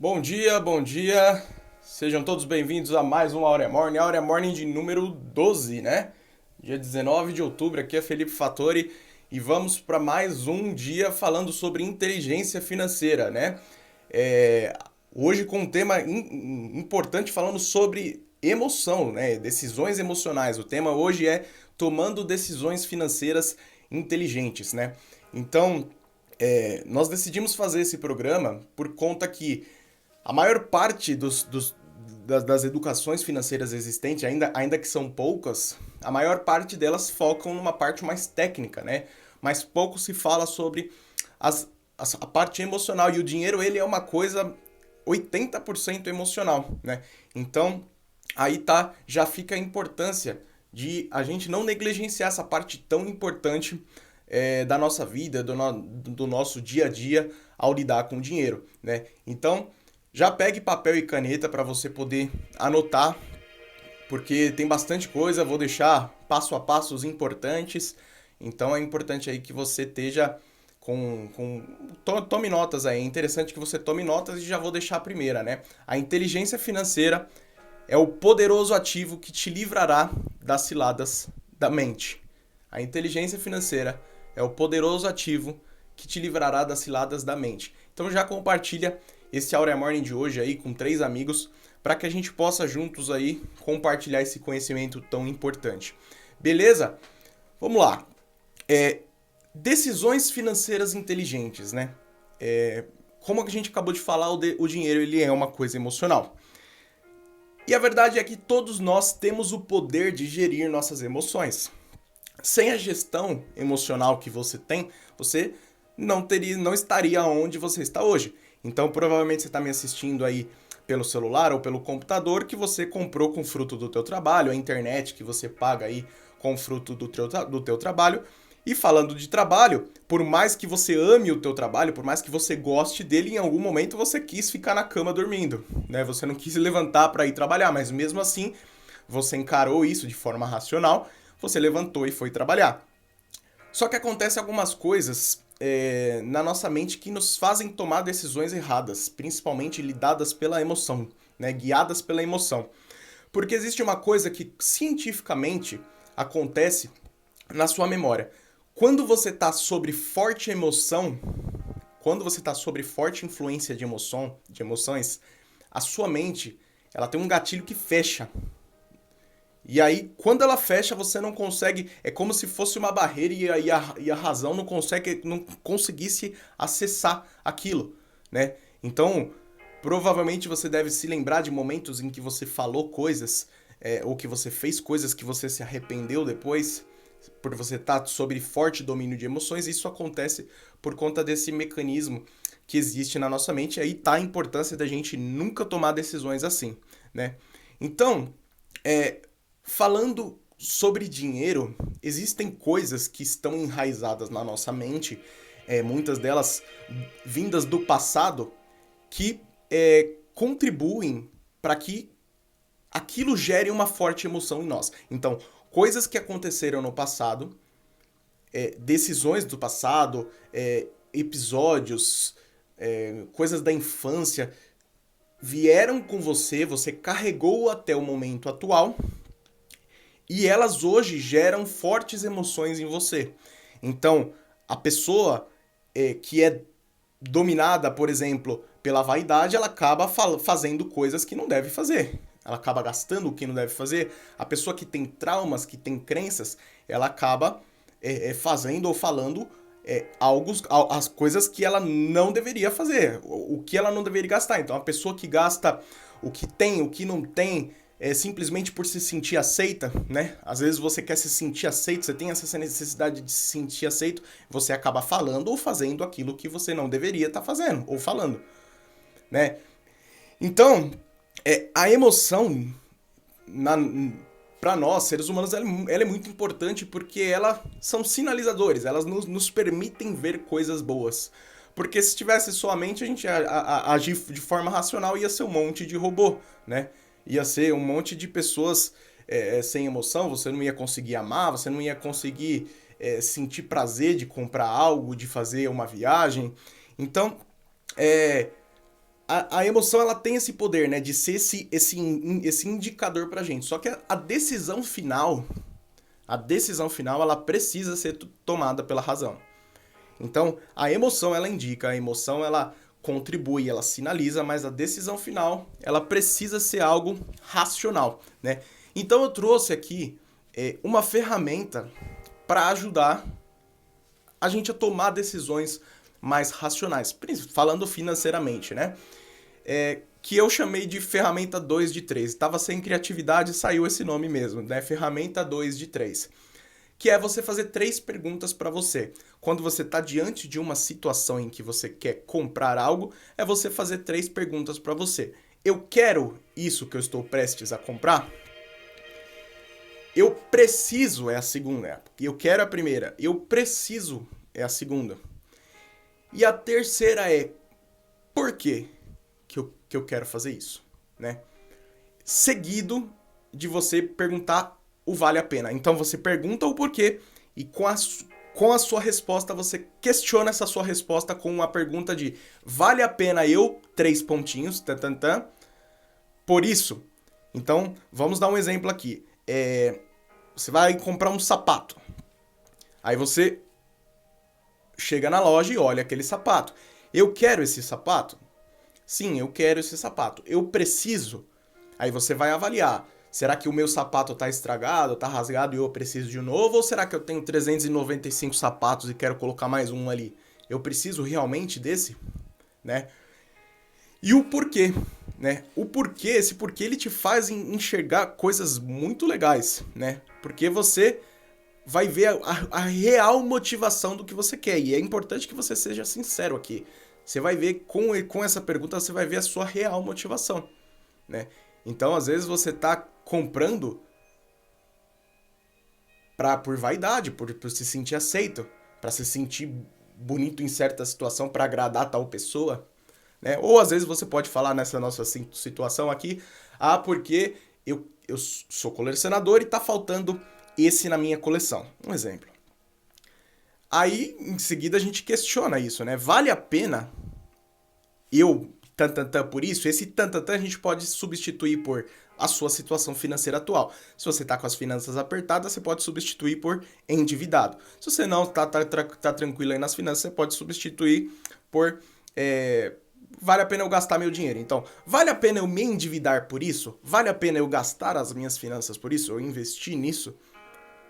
Bom dia, bom dia. Sejam todos bem-vindos a mais um Aurea Morning de número 12, né? Dia 19 de outubro, aqui é Felipe Fattori e vamos para mais um dia falando sobre inteligência financeira, né? É, Hoje com um tema importante falando sobre emoção, né? Decisões emocionais. O tema hoje é tomando decisões financeiras inteligentes, né? Então, nós decidimos fazer esse programa por conta que a maior parte das educações financeiras existentes, ainda que são poucas, a maior parte delas focam numa parte mais técnica, né? Mas pouco se fala sobre a parte emocional. E o dinheiro, ele é uma coisa 80% emocional, né? Então, aí tá, já fica a importância de a gente não negligenciar essa parte tão importante da nossa vida, do nosso dia a dia ao lidar com o dinheiro, né? Então, já pegue papel e caneta para você poder anotar, porque tem bastante coisa, vou deixar passo a passos importantes, então é importante aí que você esteja tome notas aí, é interessante que você tome notas e já vou deixar a primeira, né? A inteligência financeira é o poderoso ativo que te livrará das ciladas da mente. A inteligência financeira é o poderoso ativo que te livrará das ciladas da mente. Então já compartilha esse Aurea Morning de hoje aí com 3 amigos para que a gente possa juntos aí compartilhar esse conhecimento tão importante. Beleza? Vamos lá. Decisões financeiras inteligentes, né? Como a gente acabou de falar, o dinheiro ele é uma coisa emocional. E a verdade é que todos nós temos o poder de gerir nossas emoções. Sem a gestão emocional que você tem, você não estaria onde você está hoje. Então, provavelmente você está me assistindo aí pelo celular ou pelo computador que você comprou com fruto do teu trabalho, a internet que você paga aí com fruto do teu trabalho. E falando de trabalho, por mais que você ame o teu trabalho, por mais que você goste dele, em algum momento você quis ficar na cama dormindo, né? Você não quis se levantar para ir trabalhar, mas mesmo assim você encarou isso de forma racional, você levantou e foi trabalhar. Só que acontece algumas coisas na nossa mente que nos fazem tomar decisões erradas, principalmente lidadas pela emoção, né? Guiadas pela emoção. Porque existe uma coisa que cientificamente acontece na sua memória. Quando você está sobre forte emoção, quando você está sobre forte influência de emoções, a sua mente ela tem um gatilho que fecha. E aí, quando ela fecha, você não consegue. É como se fosse uma barreira e a razão não conseguisse acessar aquilo, né? Então, provavelmente você deve se lembrar de momentos em que você falou coisas, ou que você fez coisas que você se arrependeu depois, por você estar sob forte domínio de emoções. Isso acontece por conta desse mecanismo que existe na nossa mente. E aí tá a importância da gente nunca tomar decisões assim, né? Então, é, falando sobre dinheiro, existem coisas que estão enraizadas na nossa mente, muitas delas vindas do passado, que contribuem para que aquilo gere uma forte emoção em nós. Então, coisas que aconteceram no passado, decisões do passado, episódios, coisas da infância, vieram com você, você carregou até o momento atual e elas hoje geram fortes emoções em você. Então, a pessoa que é dominada, por exemplo, pela vaidade, ela acaba fazendo coisas que não deve fazer. Ela acaba gastando o que não deve fazer. A pessoa que tem traumas, que tem crenças, ela acaba fazendo ou falando as coisas que ela não deveria fazer, o que ela não deveria gastar. Então, a pessoa que gasta o que tem, o que não tem, simplesmente por se sentir aceita, né? Às vezes você quer se sentir aceito, você tem essa necessidade de se sentir aceito, você acaba falando ou fazendo aquilo que você não deveria estar fazendo ou falando, né? Então, a emoção na, para nós, seres humanos, ela é muito importante porque elas são sinalizadores, elas nos permitem ver coisas boas. Porque se tivesse só a mente, a gente agir de forma racional ia ser um monte de robô, né? Ia ser um monte de pessoas sem emoção, você não ia conseguir amar, você não ia conseguir sentir prazer de comprar algo, de fazer uma viagem. Então, é, a emoção, ela tem esse poder, né, de ser esse indicador pra gente. Só que a decisão final, ela precisa ser tomada pela razão. Então, a emoção, ela indica, a emoção, ela contribui, ela sinaliza, mas a decisão final, ela precisa ser algo racional, né? Então, eu trouxe aqui uma ferramenta para ajudar a gente a tomar decisões mais racionais, falando financeiramente, né? Que eu chamei de ferramenta 2 de 3. Estava sem criatividade, saiu esse nome mesmo, né? Ferramenta 2 de 3. Que é você fazer 3 perguntas para você. Quando você está diante de uma situação em que você quer comprar algo, é você fazer 3 perguntas para você. Eu quero isso que eu estou prestes a comprar? Eu preciso é a segunda. Eu quero a primeira. Eu preciso é a segunda. E a terceira é por quê que eu quero fazer isso, né? Seguido de você perguntar o vale a pena. Então você pergunta o porquê e com a sua resposta você questiona essa sua resposta com uma pergunta de vale a pena eu, 3 pontinhos, tantantã, por isso. Então vamos dar um exemplo aqui. Você vai comprar um sapato. Aí você chega na loja e olha aquele sapato. Eu quero esse sapato? Sim, eu quero esse sapato. Eu preciso? Aí você vai avaliar. Será que o meu sapato tá estragado, tá rasgado e eu preciso de um novo? Ou será que eu tenho 395 sapatos e quero colocar mais um ali? Eu preciso realmente desse? Né? E o porquê, né? Esse porquê ele te faz enxergar coisas muito legais, né? Porque você vai ver a real motivação do que você quer. E é importante que você seja sincero aqui. Você vai ver, com essa pergunta, você vai ver a sua real motivação, né? Então, às vezes, você tá comprando por vaidade, por se sentir aceito, para se sentir bonito em certa situação, para agradar tal pessoa, né? Ou, às vezes, você pode falar nessa nossa situação aqui, porque eu sou colecionador e tá faltando esse na minha coleção. Um exemplo. Aí, em seguida, a gente questiona isso, né? Vale a pena eu tantantã por isso? Esse tantantã a gente pode substituir por a sua situação financeira atual. Se você tá com as finanças apertadas, você pode substituir por endividado. Se você não tá tranquilo aí nas finanças, você pode substituir por vale a pena eu gastar meu dinheiro. Então, vale a pena eu me endividar por isso? Vale a pena eu gastar as minhas finanças por isso? Eu investir nisso?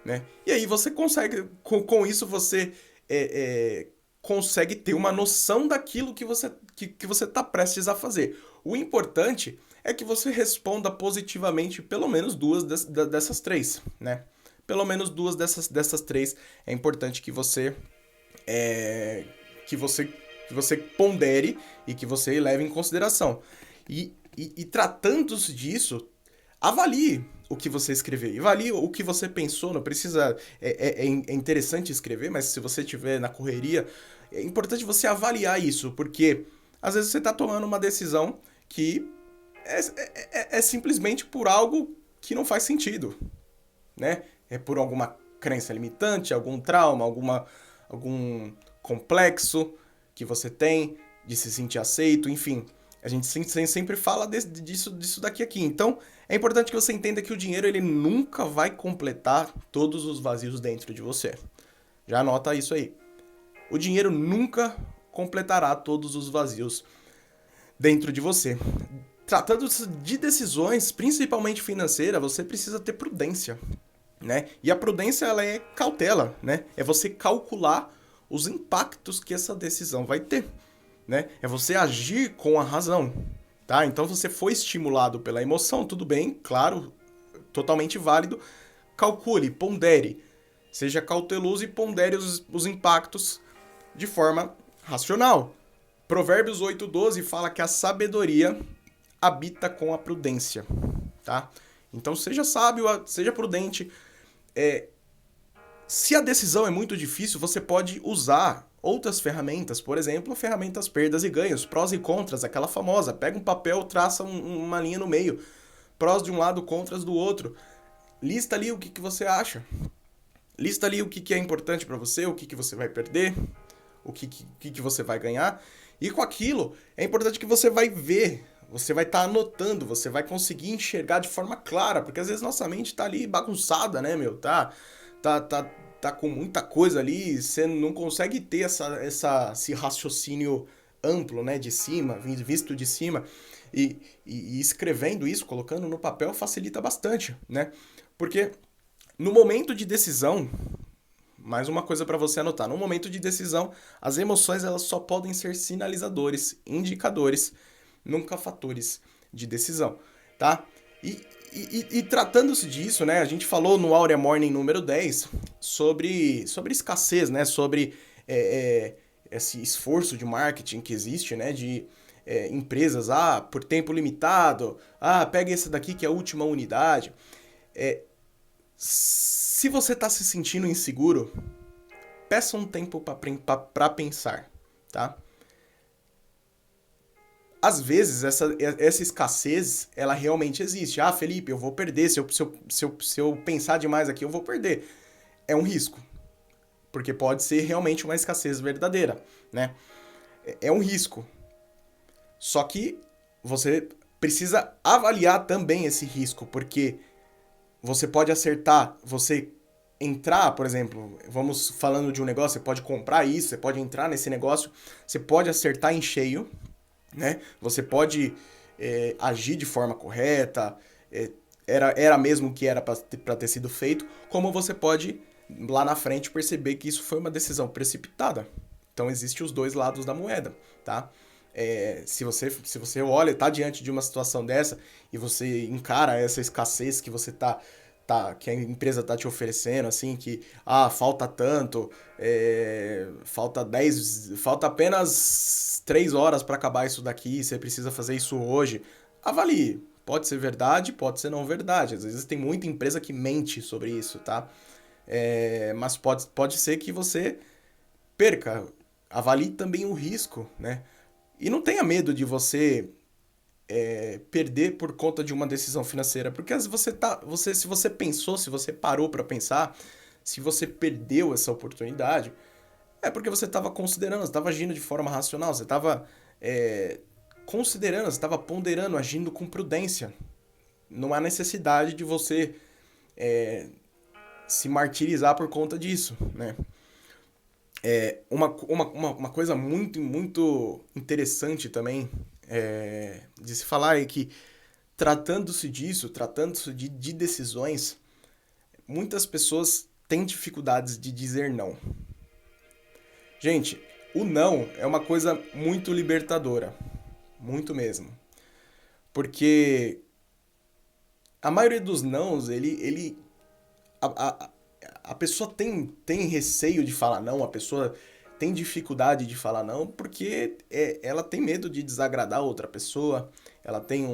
Né? E aí você consegue, com isso você consegue ter uma noção daquilo que você está prestes a fazer. O importante é que você responda positivamente pelo menos 2 dessas 3, né? Pelo menos 2 dessas 3 é importante que você pondere e que você leve em consideração. E tratando-se disso, avalie o que você escrever, avalie o que você pensou, não precisa... É interessante escrever, mas se você estiver na correria, é importante você avaliar isso, porque às vezes você está tomando uma decisão que é simplesmente por algo que não faz sentido, né? É por alguma crença limitante, algum trauma, algum complexo que você tem de se sentir aceito, enfim... A gente sempre fala disso daqui aqui. Então, é importante que você entenda que o dinheiro ele nunca vai completar todos os vazios dentro de você. Já anota isso aí. O dinheiro nunca completará todos os vazios dentro de você. Tratando-se de decisões, principalmente financeiras, você precisa ter prudência, né? E a prudência, ela é cautela, né? É você calcular os impactos que essa decisão vai ter. Né? É você agir com a razão, tá? Então você foi estimulado pela emoção, tudo bem, claro, totalmente válido. Calcule, pondere, seja cauteloso e pondere os impactos de forma racional. Provérbios 8:12 fala que a sabedoria habita com a prudência, tá? Então seja sábio, seja prudente. Se a decisão é muito difícil, você pode usar outras ferramentas, por exemplo, ferramentas perdas e ganhos, prós e contras, aquela famosa, pega um papel, traça uma linha no meio, prós de um lado, contras do outro, lista ali o que você acha, lista ali o que é importante para você, o que você vai perder, o que você vai ganhar, E com aquilo, é importante que você vai ver, você vai estar anotando, você vai conseguir enxergar de forma clara, porque às vezes nossa mente tá ali bagunçada, né, meu? Tá, tá, tá com muita coisa ali, você não consegue ter esse raciocínio amplo, né, de cima, visto de cima. E escrevendo isso, colocando no papel, facilita bastante, né? Porque no momento de decisão, mais uma coisa para você anotar. No momento de decisão, as emoções elas só podem ser sinalizadores, indicadores, nunca fatores de decisão, tá? E tratando-se disso, né? A gente falou no Aurea Morning número 10 sobre escassez, né? Sobre esse esforço de marketing que existe, né? De empresas, por tempo limitado, pega esse daqui que é a última unidade. Se você está se sentindo inseguro, peça um tempo para pensar, tá? Às vezes, essa escassez, ela realmente existe. Felipe, eu vou perder. Se eu pensar demais aqui, eu vou perder. É um risco. Porque pode ser realmente uma escassez verdadeira, né? É um risco. Só que você precisa avaliar também esse risco, porque você pode acertar, você entrar, por exemplo, vamos falando de um negócio, você pode comprar isso, você pode entrar nesse negócio, você pode acertar em cheio, né? Você pode agir de forma correta, era mesmo o que era para ter sido feito, como você pode lá na frente perceber que isso foi uma decisão precipitada. Então existem os dois lados da moeda, tá? Se você olha, tá diante de uma situação dessa e você encara essa escassez que você que a empresa tá te oferecendo, assim, que falta tanto, falta apenas 3 horas para acabar isso daqui, você precisa fazer isso hoje. Avalie. Pode ser verdade, pode ser não verdade. Às vezes tem muita empresa que mente sobre isso, tá? Mas pode ser que você perca. Avalie também o risco, né? E não tenha medo de você perder por conta de uma decisão financeira, porque se você pensou, se você parou para pensar, se você perdeu essa oportunidade, é porque você estava considerando, você estava agindo de forma racional, você estava considerando, você estava ponderando, agindo com prudência. Não há necessidade de você se martirizar por conta disso, né? Uma coisa muito, muito interessante também de se falar é que, tratando-se de decisões, muitas pessoas têm dificuldades de dizer não. Gente, o não é uma coisa muito libertadora, muito mesmo. Porque a maioria dos nãos, a pessoa tem receio de falar não, a pessoa tem dificuldade de falar não, porque ela tem medo de desagradar outra pessoa, ela tem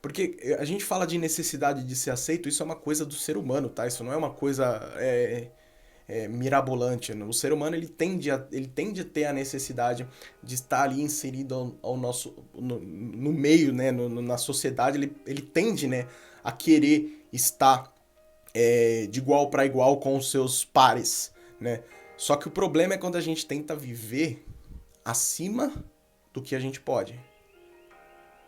porque a gente fala de necessidade de ser aceito, isso é uma coisa do ser humano, tá? Isso não é uma coisa mirabolante. O ser humano ele tende a ter a necessidade de estar ali inserido ao nosso no meio, né? Na sociedade, ele tende, né, a querer estar de igual para igual com os seus pares, né? Só que o problema é quando a gente tenta viver acima do que a gente pode,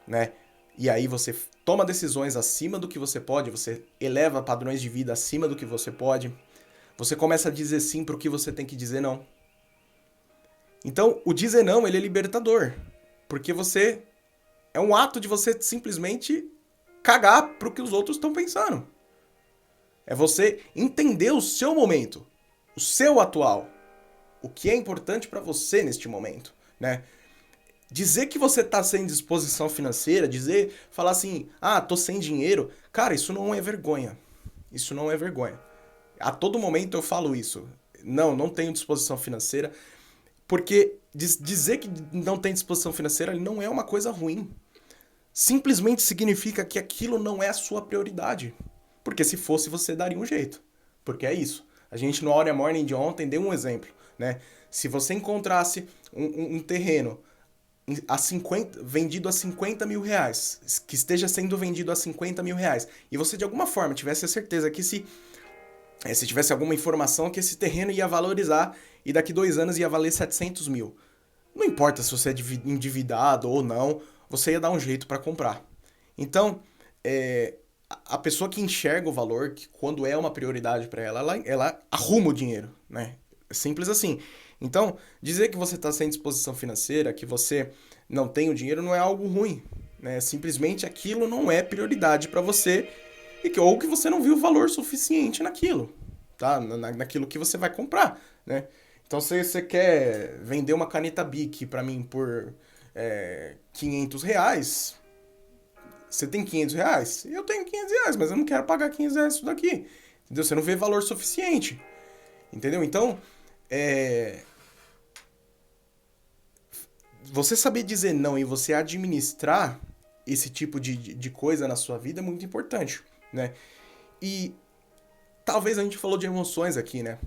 né? E aí você toma decisões acima do que você pode, você eleva padrões de vida acima do que você pode, você começa a dizer sim pro que você tem que dizer não. Então, o dizer não, ele é libertador, porque é um ato de você simplesmente cagar pro que os outros estão pensando. É você entender o seu momento, o seu atual, o que é importante para você neste momento, né? Dizer que você tá sem disposição financeira, falar assim, tô sem dinheiro, cara, isso não é vergonha. Isso não é vergonha. A todo momento eu falo isso. Não tenho disposição financeira, porque dizer que não tem disposição financeira não é uma coisa ruim. Simplesmente significa que aquilo não é a sua prioridade. Porque se fosse, você daria um jeito. Porque é isso. A gente no Aurea Morning de ontem deu um exemplo, né? Se você encontrasse um terreno vendido a 50 mil reais, que esteja sendo vendido a 50 mil reais, e você de alguma forma tivesse a certeza que se tivesse alguma informação que esse terreno ia valorizar e daqui 2 anos ia valer 700 mil. não importa se você é endividado ou não, você ia dar um jeito para comprar. Então, a pessoa que enxerga o valor, que quando é uma prioridade para ela, ela arruma o dinheiro, né? Simples assim. Então, dizer que você está sem disposição financeira, que você não tem o dinheiro, não é algo ruim, né? Simplesmente aquilo não é prioridade para você ou que você não viu valor suficiente naquilo, tá? Naquilo que você vai comprar, né? Então, se você quer vender uma caneta Bic para mim por R$ 500, você tem R$ 500? Eu tenho R$ 500, mas eu não quero pagar R$ 500 isso daqui. Entendeu? Você não vê valor suficiente. Entendeu? Então, você saber dizer não e você administrar esse tipo de coisa na sua vida é muito importante, né? E talvez a gente falou de emoções aqui, né?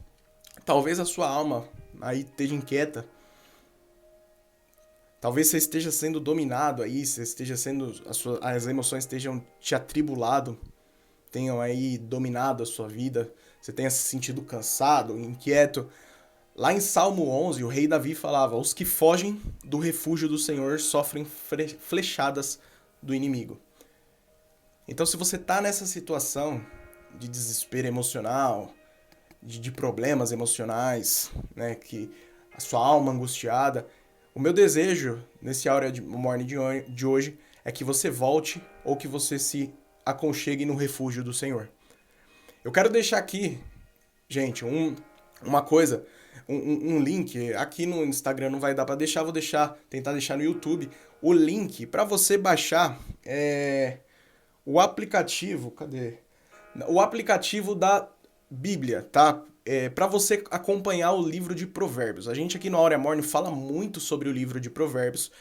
Talvez a sua alma aí esteja inquieta. Talvez você esteja sendo dominado aí, você esteja sendo. As emoções estejam te atribulado, tenham aí dominado a sua vida, você tenha se sentido cansado, inquieto. Lá em Salmo 11, o rei Davi falava: os que fogem do refúgio do Senhor sofrem flechadas do inimigo. Então, se você está nessa situação de desespero emocional, de problemas emocionais, né, que a sua alma angustiada, o meu desejo nesse Aura Morning de hoje é que você volte ou que você se aconchegue no refúgio do Senhor. Eu quero deixar aqui, gente, uma coisa, um link. Aqui no Instagram não vai dar para deixar, vou tentar deixar no YouTube o link para você baixar o aplicativo. Cadê? O aplicativo da Bíblia, tá? Para você acompanhar o livro de Provérbios. A gente aqui no Aura Morning fala muito sobre o livro de Provérbios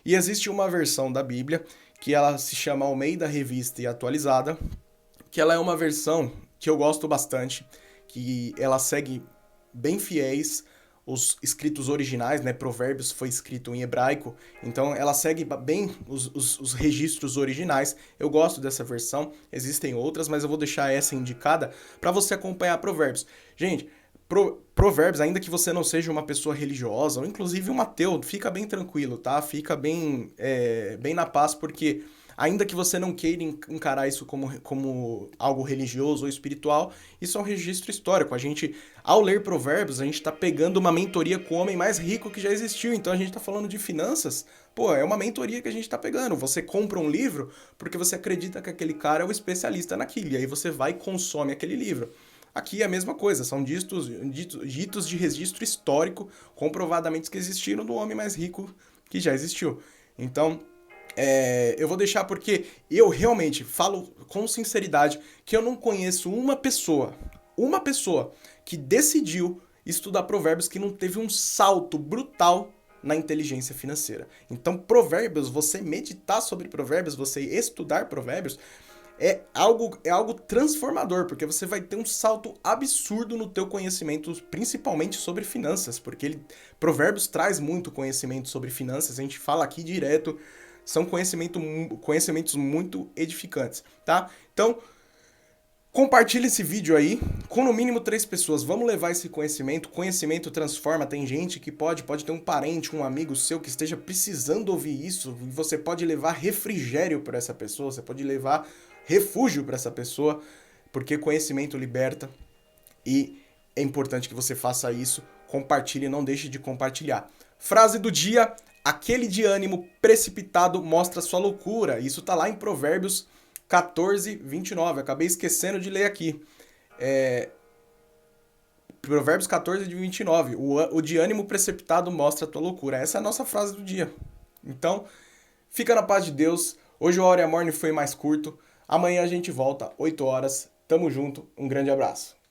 e existe uma versão da Bíblia que ela se chama Almeida Revista e Atualizada, que ela é uma versão que eu gosto bastante, que ela segue bem fiéis os escritos originais, né? Provérbios foi escrito em hebraico, então ela segue bem os registros originais. Eu gosto dessa versão, existem outras, mas eu vou deixar essa indicada para você acompanhar Provérbios. Gente, Provérbios, ainda que você não seja uma pessoa religiosa, ou inclusive um ateu, fica bem tranquilo, tá? Fica bem na paz, porque ainda que você não queira encarar isso como algo religioso ou espiritual, isso é um registro histórico. Ao ler Provérbios, a gente está pegando uma mentoria com o homem mais rico que já existiu. Então a gente está falando de finanças. Pô, é uma mentoria que a gente está pegando. Você compra um livro porque você acredita que aquele cara é o especialista naquilo. E aí você vai e consome aquele livro. Aqui é a mesma coisa, são ditos de registro histórico, comprovadamente que existiram do homem mais rico que já existiu. Então, eu vou deixar porque eu realmente falo com sinceridade que eu não conheço uma pessoa que decidiu estudar provérbios que não teve um salto brutal na inteligência financeira. Então, provérbios, você meditar sobre provérbios, você estudar provérbios, é algo transformador, porque você vai ter um salto absurdo no teu conhecimento, principalmente sobre finanças, porque Provérbios traz muito conhecimento sobre finanças, a gente fala aqui direto, são conhecimentos muito edificantes, tá? Então, compartilha esse vídeo aí com no mínimo 3 pessoas. Vamos levar esse conhecimento. Conhecimento transforma. Tem gente que pode ter um parente, um amigo seu que esteja precisando ouvir isso. E você pode levar refrigério para essa pessoa. Você pode levar refúgio para essa pessoa. Porque conhecimento liberta. E é importante que você faça isso. Compartilhe, não deixe de compartilhar. Frase do dia: aquele de ânimo precipitado mostra sua loucura. Isso tá lá em Provérbios 14, 29. Acabei esquecendo de ler aqui. Provérbios 14, 29. O de ânimo precipitado mostra a tua loucura. Essa é a nossa frase do dia. Então, fica na paz de Deus. Hoje o Hora Morning foi mais curto. Amanhã a gente volta, 8 horas. Tamo junto. Um grande abraço.